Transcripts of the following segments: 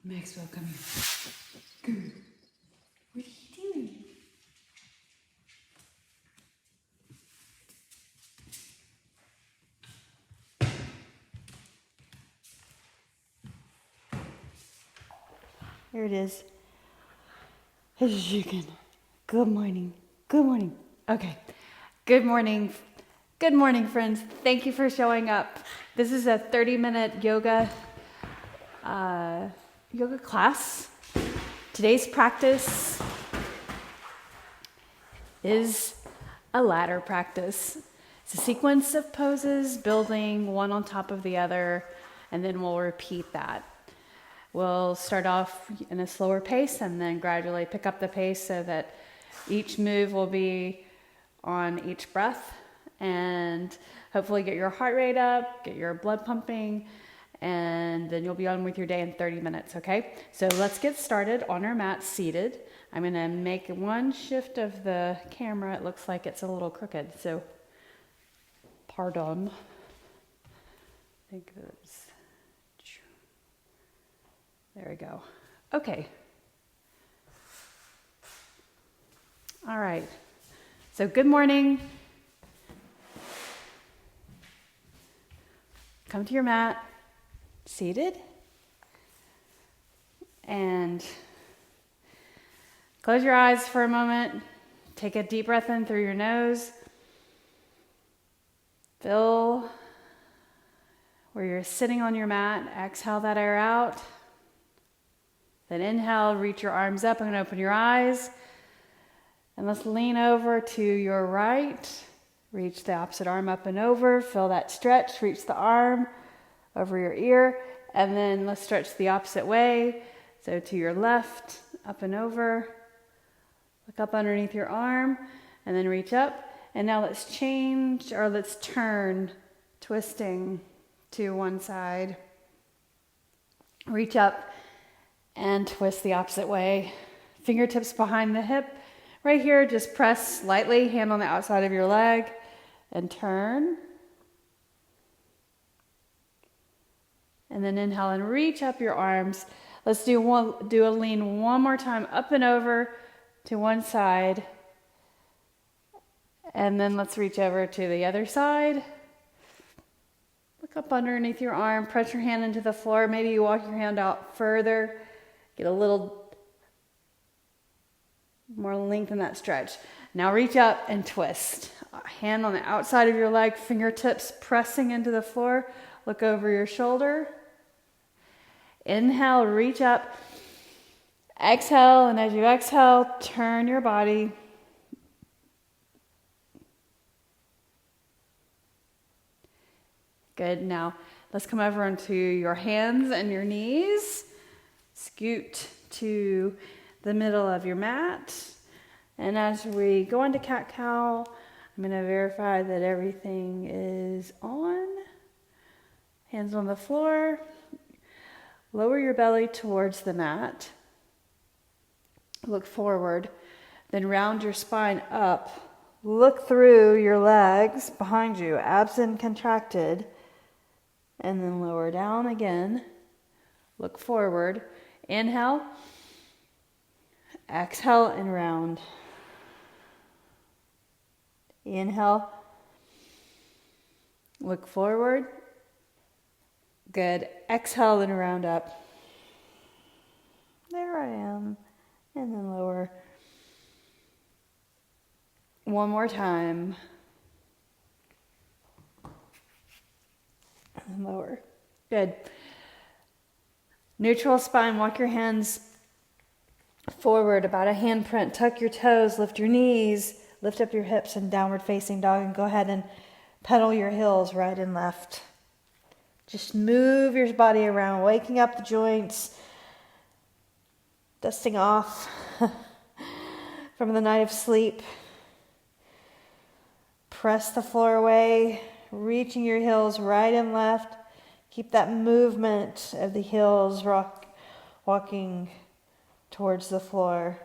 Maxwell, come here. Good. What are you doing? Here it is. It's chicken. Good morning. Good morning. Okay. Good morning. Good morning, friends. Thank you for showing up. This is a 30-minute yoga class. Today's practice is a ladder practice. It's a sequence of poses, building one on top of the other, and then we'll repeat that. We'll start off in a slower pace and then gradually pick up the pace so that each move will be on each breath, and hopefully get your heart rate up, get your blood pumping, and then you'll be on with your day in 30 minutes, okay? So let's get started on our mat seated. I'm going to make one shift of the camera. It looks like it's a little crooked, so pardon. I think that's... There we go. Okay. All right. So good morning. Come to your mat, seated, and close your eyes for a moment. Take a deep breath in through your nose. Feel where you're sitting on your mat. Exhale that air out. Then inhale, reach your arms up. I'm going to open your eyes. And let's lean over to your right. Reach the opposite arm up and over. Feel that stretch. Reach the arm over your ear. And then let's stretch the opposite way. So to your left, up and over. Look up underneath your arm. And then reach up. And now let's change, or let's turn, twisting to one side. Reach up and twist the opposite way. Fingertips behind the hip. Right here, just press lightly, hand on the outside of your leg, and turn. And then inhale and reach up your arms. Let's do a lean one more time, up and over to one side. And then let's reach over to the other side. Look up underneath your arm, press your hand into the floor. Maybe you walk your hand out further. Get a little more length in that stretch. Now reach up and twist. Hand on the outside of your leg, fingertips pressing into the floor. Look over your shoulder. Inhale, reach up. Exhale, and as you exhale, turn your body. Good. Now let's come over onto your hands and your knees. Scoot to the middle of your mat. And as we go into cat-cow, I'm going to verify that everything is on. Hands on the floor. Lower your belly towards the mat. Look forward. Then round your spine up. Look through your legs behind you, abs contracted. And then lower down again. Look forward. Inhale. Exhale and round. Inhale. Look forward. Good. Exhale and round up. There I am. And then lower. One more time. And then lower. Good. Neutral spine. Walk your hands forward about a handprint. Tuck your toes. Lift your knees. Lift up your hips in downward facing dog. And go ahead and pedal your heels right and left. Just move your body around. Waking up the joints. Dusting off from the night of sleep. Press the floor away. Reaching your heels right and left. Keep that movement of the heels walking towards the floor.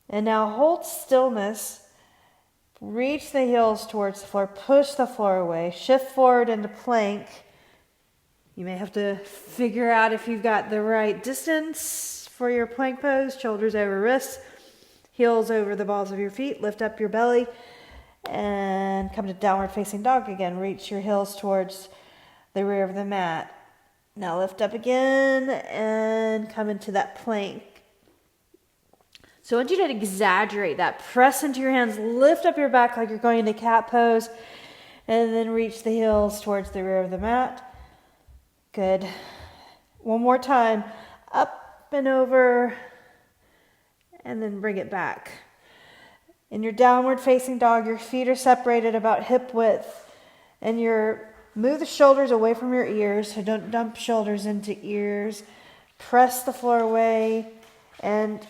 And now hold stillness. Reach the heels towards the floor. Push the floor away. Shift forward into plank. You may have to figure out if you've got the right distance for your plank pose. Shoulders over wrists, heels over the balls of your feet. Lift up your belly and come to downward facing dog again. Reach your heels towards the rear of the mat. Now lift up again and come into that plank. So I want you to exaggerate that. Press into your hands, lift up your back like you're going into cat pose, and then reach the heels towards the rear of the mat. Good. One more time. Up and over, and then bring it back. In your downward facing dog, your feet are separated about hip width, and move the shoulders away from your ears, so don't dump shoulders into ears. Press the floor away, and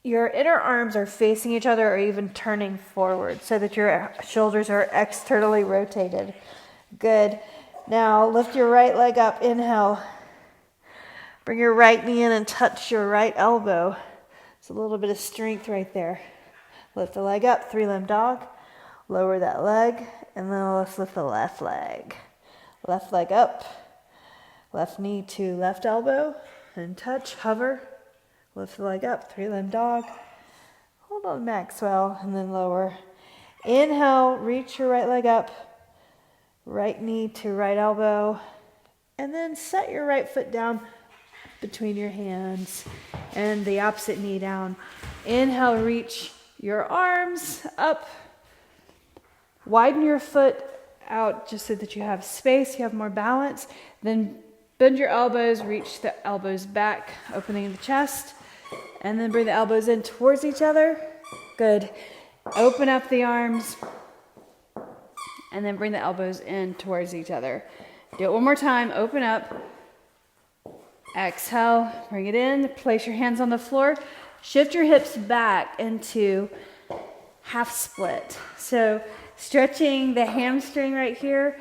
your inner arms are facing each other or even turning forward so that your shoulders are externally rotated. Good. Now lift your right leg up. Inhale. Bring your right knee in and touch your right elbow. It's a little bit of strength right there. Lift the leg up, 3-limb dog. Lower that leg, and then let's lift the left leg. Left leg up. Left knee to left elbow and touch, hover. Lift the leg up, 3-limb dog. Hold on, Maxwell, and then lower. Inhale, reach your right leg up. Right knee to right elbow. And then set your right foot down between your hands and the opposite knee down. Inhale, reach your arms up. Widen your foot out just so that you have space, you have more balance. Then bend your elbows, reach the elbows back, opening the chest. And then bring the elbows in towards each other. Good. Open up the arms. And then bring the elbows in towards each other. Do it one more time. Open up. Exhale. Bring it in. Place your hands on the floor. Shift your hips back into half split. So stretching the hamstring right here.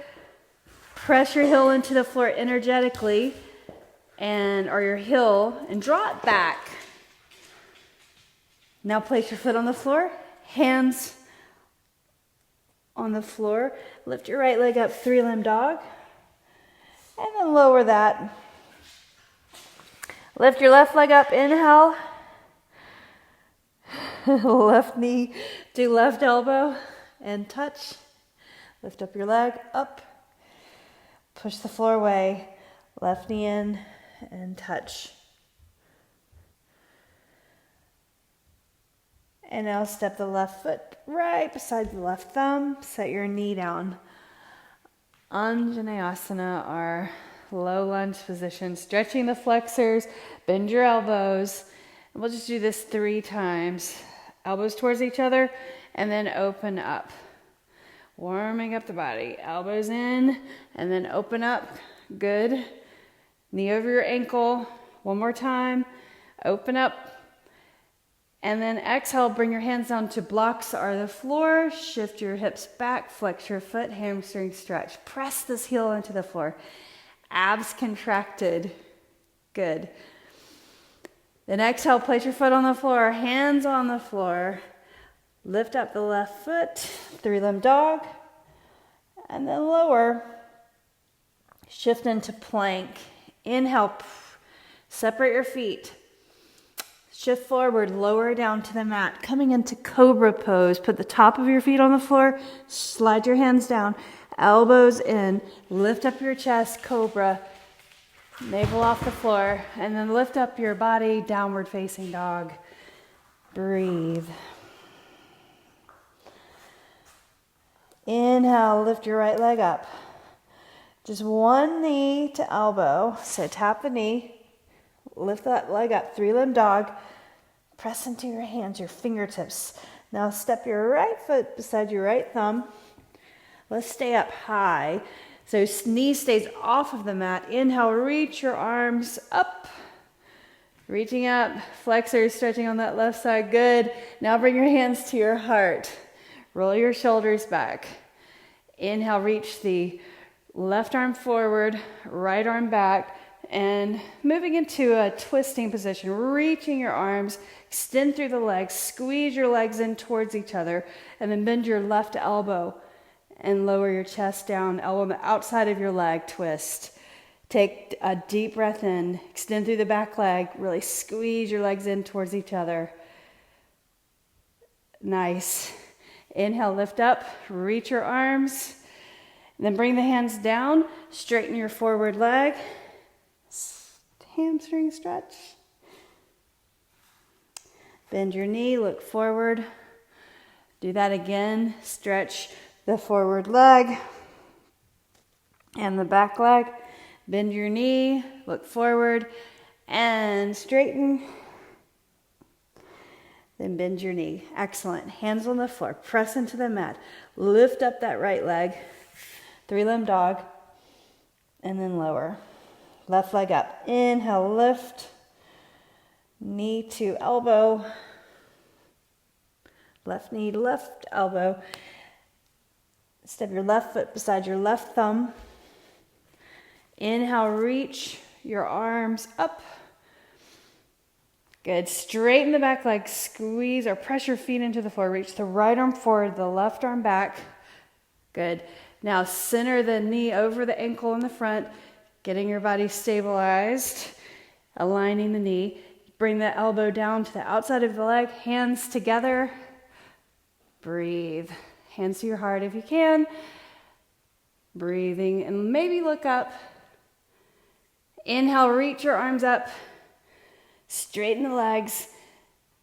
Press your heel into the floor energetically. Or your heel. And draw it back. Now place your foot on the floor, hands on the floor. Lift your right leg up, 3-limb dog. And then lower that. Lift your left leg up, inhale. Left knee to left elbow and touch. Lift up your leg, up. Push the floor away. Left knee in and touch. And now step the left foot right beside the left thumb. Set your knee down. Anjaneyasana, our low lunge position. Stretching the flexors. Bend your elbows. And we'll just do this 3 times. Elbows towards each other. And then open up. Warming up the body. Elbows in. And then open up. Good. Knee over your ankle. One more time. Open up. And then exhale, bring your hands down to blocks or the floor. Shift your hips back, flex your foot, hamstring stretch. Press this heel into the floor. Abs contracted. Good. Then exhale, place your foot on the floor, hands on the floor. Lift up the left foot, 3-limb dog. And then lower. Shift into plank. Inhale, separate your feet. Shift forward, lower down to the mat. Coming into cobra pose. Put the top of your feet on the floor. Slide your hands down. Elbows in. Lift up your chest, cobra. Navel off the floor. And then lift up your body, downward facing dog. Breathe. Inhale, lift your right leg up. Just one knee to elbow. So tap the knee. Lift that leg up, 3-limb dog. Press into your hands, your fingertips. Now step your right foot beside your right thumb. Let's stay up high. So knee stays off of the mat. Inhale, reach your arms up. Reaching up, flexors stretching on that left side. Good. Now bring your hands to your heart. Roll your shoulders back. Inhale, reach the left arm forward, right arm back. And moving into a twisting position, reaching your arms, extend through the legs, squeeze your legs in towards each other, and then bend your left elbow and lower your chest down, elbow on the outside of your leg, twist. Take a deep breath in, extend through the back leg, really squeeze your legs in towards each other. Nice. Inhale, lift up, reach your arms, then bring the hands down, straighten your forward leg, hamstring stretch. Bend your knee, look forward. Do that again, stretch the forward leg and the back leg. Bend your knee, look forward, and straighten. Then bend your knee. Excellent. Hands on the floor. Press into the mat. Lift up that right leg. 3-limb dog. And then lower. Left leg up. Inhale, lift. Knee to elbow. Left knee, left elbow. Step your left foot beside your left thumb. Inhale, reach your arms up. Good. Straighten the back leg. Squeeze or press your feet into the floor. Reach the right arm forward, the left arm back. Good. Now center the knee over the ankle in the front, getting your body stabilized, aligning the knee. Bring the elbow down to the outside of the leg, hands together. Breathe. Hands to your heart if you can. Breathing and maybe look up. Inhale, reach your arms up. Straighten the legs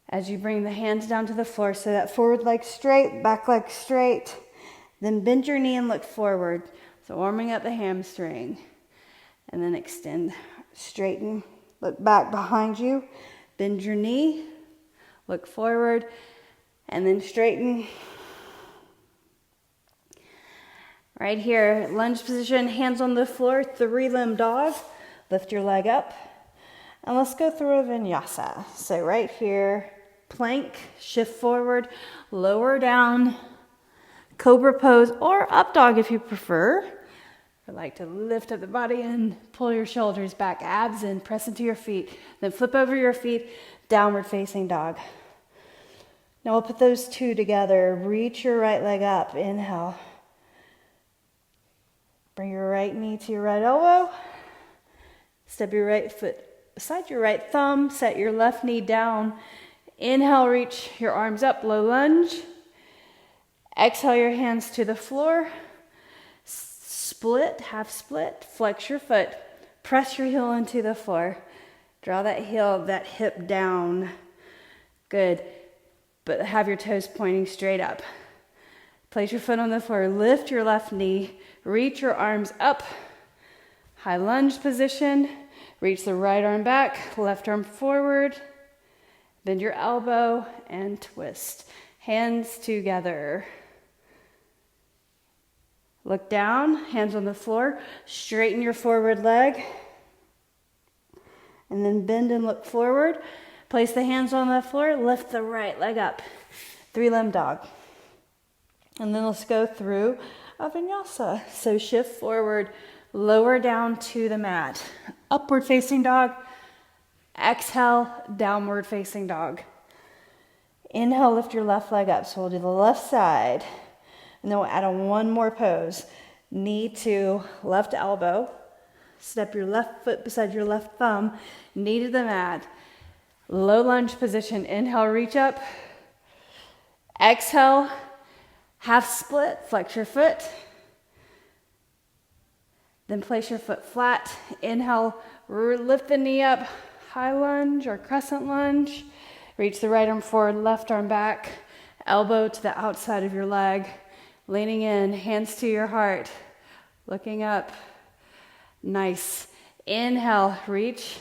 as you bring the hands down to the floor. So that forward leg straight, back leg straight. Then bend your knee and look forward. So warming up the hamstring. And then extend, straighten, look back behind you. Bend your knee, look forward, and then straighten. Right here, lunge position, hands on the floor, 3-limb dog. Lift your leg up, and let's go through a vinyasa. So right here, plank, shift forward, lower down, cobra pose, or up dog if you prefer. I like to lift up the body and pull your shoulders back, abs in, press into your feet. Then flip over your feet, downward facing dog. Now we'll put those two together. Reach your right leg up, inhale. Bring your right knee to your right elbow. Step your right foot beside your right thumb. Set your left knee down. Inhale, reach your arms up, low lunge. Exhale your hands to the floor. Split, half split. Flex your foot. Press your heel into the floor. Draw that heel, that hip down. Good. But have your toes pointing straight up. Place your foot on the floor. Lift your left knee. Reach your arms up. High lunge position. Reach the right arm back, left arm forward. Bend your elbow and twist. Hands together. Look down, hands on the floor. Straighten your forward leg. And then bend and look forward. Place the hands on the floor. Lift the right leg up. 3-limb dog. And then let's go through a vinyasa. So shift forward. Lower down to the mat. Upward facing dog. Exhale, downward facing dog. Inhale, lift your left leg up. So we'll do the left side. And then we'll add on one more pose. Knee to left elbow. Step your left foot beside your left thumb. Knee to the mat. Low lunge position. Inhale, reach up. Exhale, half split. Flex your foot. Then place your foot flat. Inhale, lift the knee up. High lunge or crescent lunge. Reach the right arm forward, left arm back. Elbow to the outside of your leg. Leaning in, hands to your heart. Looking up. Nice. Inhale, reach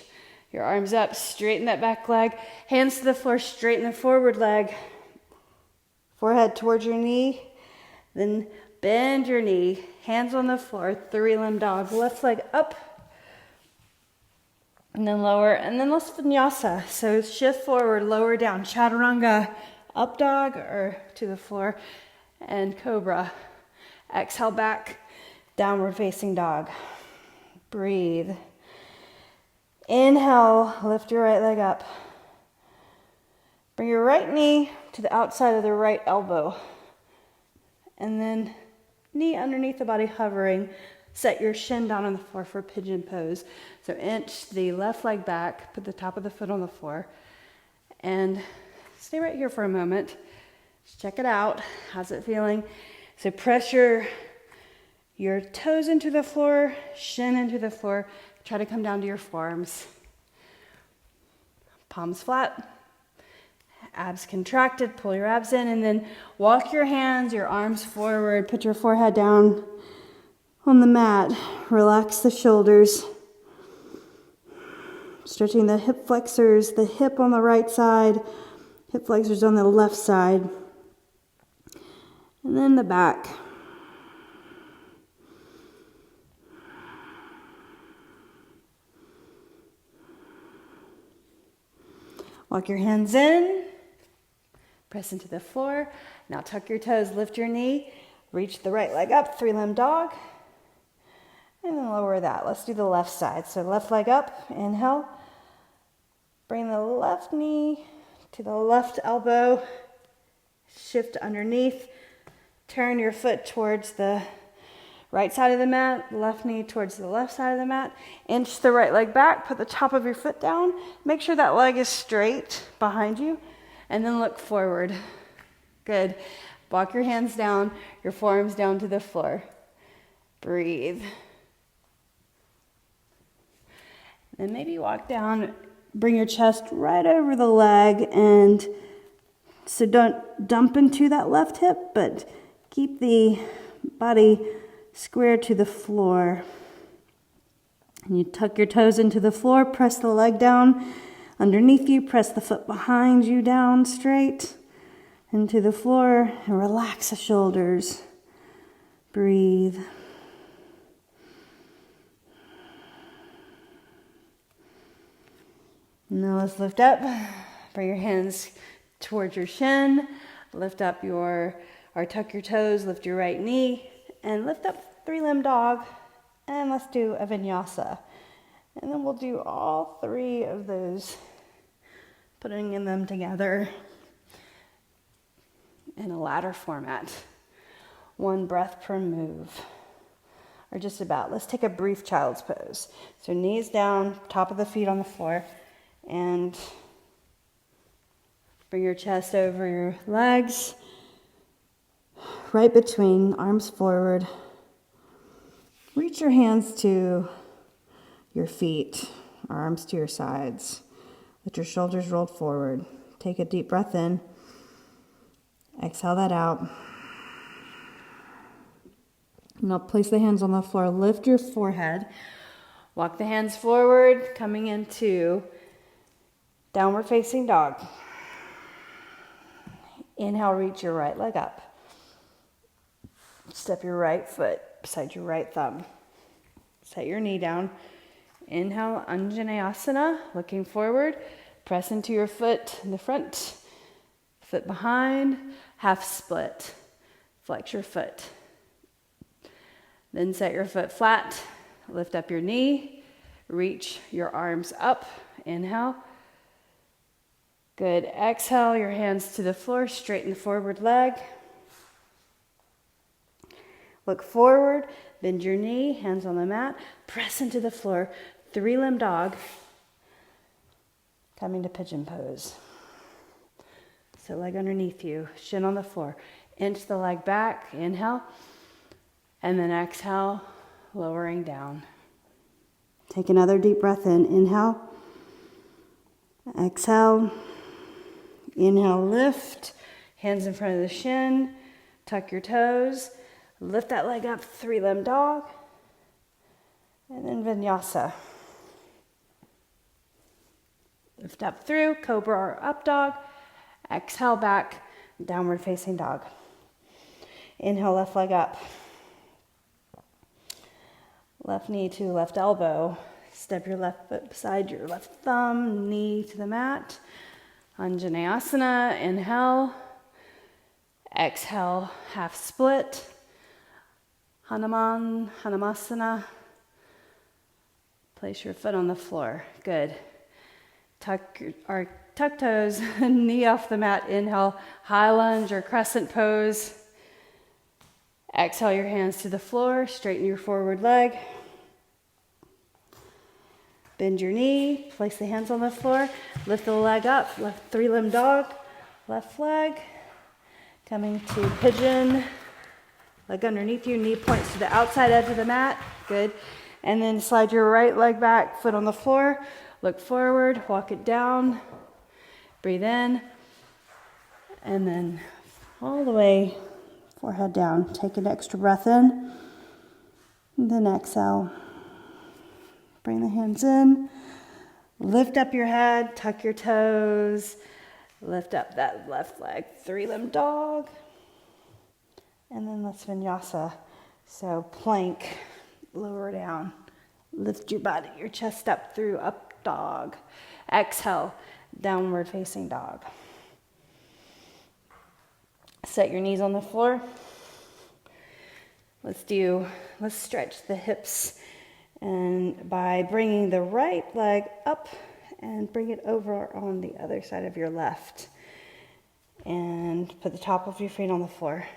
your arms up. Straighten that back leg. Hands to the floor, straighten the forward leg. Forehead towards your knee. Then bend your knee. Hands on the floor, 3-limb dog. Left leg up. And then lower. And then let's vinyasa. So shift forward, lower down. Chaturanga, up dog or to the floor. And cobra. Exhale back, downward facing dog. Breathe. Inhale, lift your right leg up. Bring your right knee to the outside of the right elbow. And then knee underneath the body hovering. set your shin down on the floor for pigeon pose. So inch the left leg back, put the top of the foot on the floor, and stay right here for a moment. Just check it out. How's it feeling? So pressure your toes into the floor, shin into the floor. Try to come down to your forearms. Palms flat, abs contracted, pull your abs in, and then walk your hands, your arms forward, put your forehead down on the mat. Relax the shoulders. Stretching the hip flexors, the hip on the right side, hip flexors on the left side. And then the back. Walk your hands in, press into the floor. Now tuck your toes, lift your knee, reach the right leg up, three-limb dog, and then lower that. Let's do the left side. So left leg up, inhale. Bring the left knee to the left elbow, shift underneath, turn your foot towards the right side of the mat, left knee towards the left side of the mat. Inch the right leg back, put the top of your foot down. Make sure that leg is straight behind you, and then look forward. Good. Walk your hands down, your forearms down to the floor. Breathe. And maybe walk down, bring your chest right over the leg, and so don't dump into that left hip, but keep the body square to the floor. And you tuck your toes into the floor, press the leg down underneath you, press the foot behind you down straight into the floor, and relax the shoulders. Breathe. Now let's lift up. Bring your hands towards your shin. Lift up or tuck your toes, lift your right knee, and lift up three-limb dog, and let's do a vinyasa. And then we'll do all three of those, putting them together in a ladder format. One breath per move, or just about. Let's take a brief child's pose. So knees down, top of the feet on the floor, and bring your chest over your legs, right between, arms forward. Reach your hands to your feet, arms to your sides. Let your shoulders roll forward. Take a deep breath in. Exhale that out. Now place the hands on the floor. Lift your forehead. Walk the hands forward, coming into downward facing dog. Inhale, reach your right leg up. Step your right foot beside your right thumb. Set your knee down. Inhale, Anjaneyasana, looking forward. Press into your foot in the front, foot behind, half split. Flex your foot. Then set your foot flat. Lift up your knee. Reach your arms up. Inhale. Good. Exhale, your hands to the floor, straighten the forward leg. Look forward, bend your knee, hands on the mat, press into the floor, three-limb dog, coming to pigeon pose. So leg underneath you, shin on the floor. Inch the leg back, inhale, and then exhale, lowering down. Take another deep breath in, inhale, exhale, inhale, lift, hands in front of the shin, tuck your toes, lift that leg up, three-limb dog, and then vinyasa. Lift up through, cobra or up dog, exhale back, downward facing dog. Inhale, left leg up. Left knee to left elbow. Step your left foot beside your left thumb, knee to the mat. Anjaneyasana, inhale. Exhale, half split. Hanumasana. Place your foot on the floor. Good. Tuck toes, knee off the mat. Inhale, high lunge or crescent pose. Exhale your hands to the floor, straighten your forward leg. Bend your knee, place the hands on the floor, lift the leg up, left 3-limb dog, left leg. Coming to pigeon, leg underneath you, knee points to the outside edge of the mat, good. And then slide your right leg back, foot on the floor, look forward, walk it down, breathe in, and then all the way, forehead down. Take an extra breath in, and then exhale. Bring the hands in, lift up your head, tuck your toes, lift up that left leg, 3-limb dog, and then let's vinyasa. So plank, lower down, lift your body, your chest up through up dog. Exhale, downward facing dog. Set your knees on the floor. Let's stretch the hips. And by bringing the right leg up and bring it over on the other side of your left. And put the top of your feet on the floor.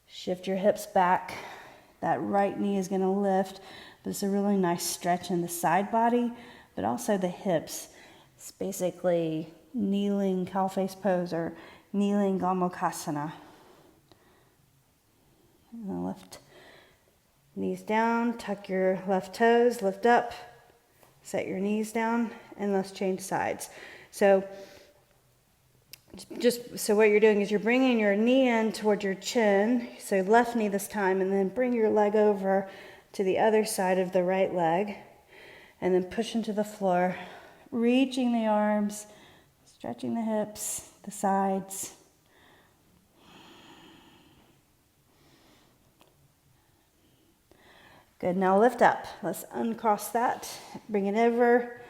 Shift your hips back. That right knee is going to lift. This is a really nice stretch in the side body, but also the hips. It's basically kneeling cow face pose or kneeling Gomukhasana. And then lift. Knees down, tuck your left toes, lift up, set your knees down, and let's change sides. So what you're doing is you're bringing your knee in toward your chin, so left knee this time, and then bring your leg over to the other side of the right leg, and then push into the floor, reaching the arms, stretching the hips, the sides. Good, now lift up. Let's uncross that. Bring it over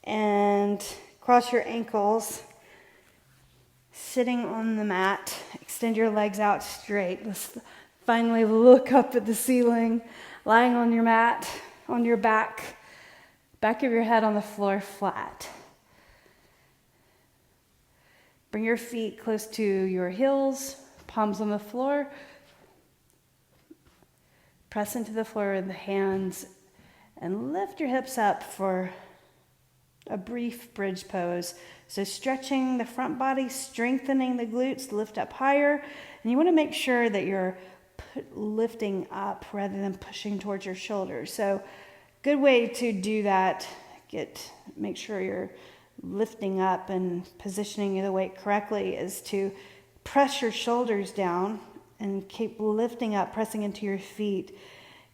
and cross your ankles. Sitting on the mat, extend your legs out straight. Let's finally look up at the ceiling. Lying on your mat, on your back of your head on the floor flat. Bring your feet close to your heels, palms on the floor. Press into the floor with the hands and lift your hips up for a brief bridge pose. So stretching the front body, strengthening the glutes, lift up higher. And you want to make sure that you're lifting up rather than pushing towards your shoulders. So good way to do that, make sure you're lifting up and positioning the weight correctly, is to press your shoulders down and keep lifting up, pressing into your feet.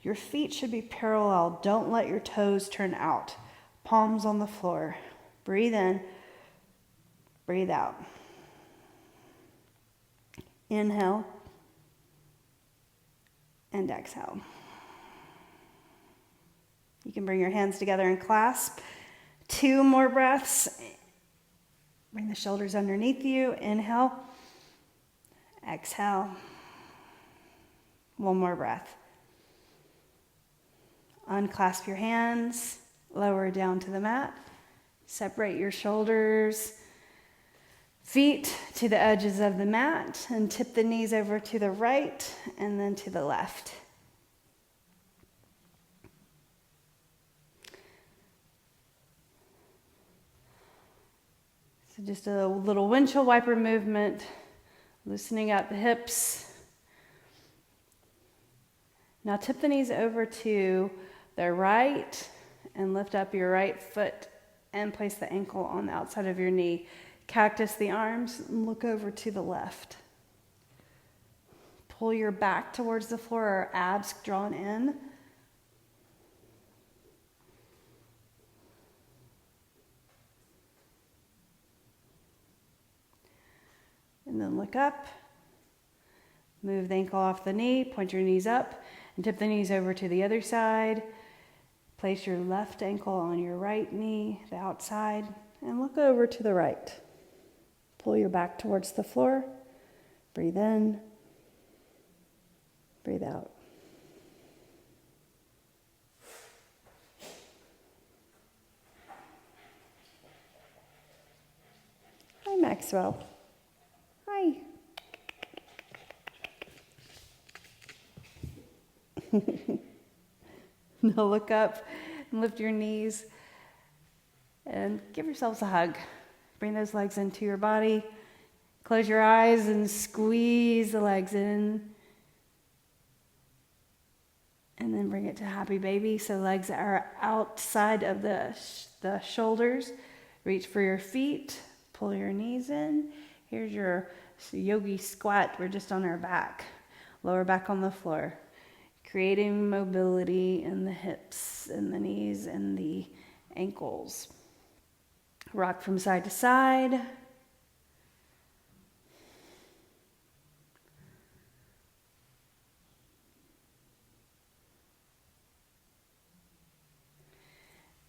Your feet should be parallel. Don't let your toes turn out. Palms on the floor. Breathe in. Breathe out. Inhale. And exhale. You can bring your hands together and clasp. 2 more breaths. Bring the shoulders underneath you. Inhale. Exhale. 1 more breath. Unclasp your hands, lower down to the mat. Separate your shoulders, feet to the edges of the mat, and tip the knees over to the right and then to the left. So just a little windshield wiper movement, loosening up the hips. Now tip the knees over to the right and lift up your right foot and place the ankle on the outside of your knee. Cactus the arms and look over to the left. Pull your back towards the floor or abs drawn in. And then look up. Move the ankle off the knee, point your knees up, and tip the knees over to the other side. Place your left ankle on your right knee, the outside, and look over to the right. Pull your back towards the floor. Breathe in. Breathe out. Hi, Maxwell. Hi. Now look up and lift your knees and give yourselves a hug. Bring those legs into your body. Close your eyes and squeeze the legs in. And then bring it to happy baby. So legs are outside of the shoulders. Reach for your feet. Pull your knees in. Here's your yogi squat. We're just on our back. Lower back on the floor. Creating mobility in the hips and the knees and the ankles. Rock from side to side.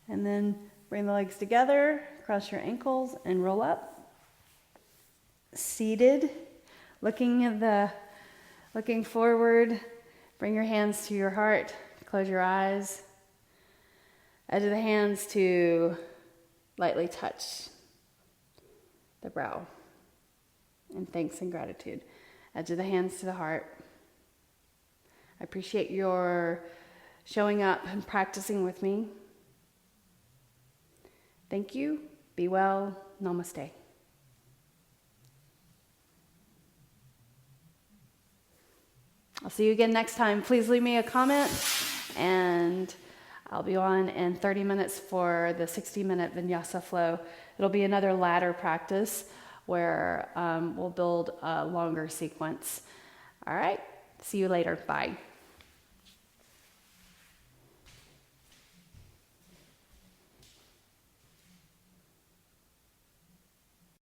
And then bring the legs together, cross your ankles, and roll up. Seated, looking forward. Bring your hands to your heart. Close your eyes. Edge of the hands to lightly touch the brow. And thanks and gratitude. Edge of the hands to the heart. I appreciate your showing up and practicing with me. Thank you. Be well. Namaste. I'll see you again next time. Please leave me a comment, and I'll be on in 30 minutes for the 60-minute vinyasa flow. It'll be another ladder practice where we'll build a longer sequence. All right. See you later. Bye.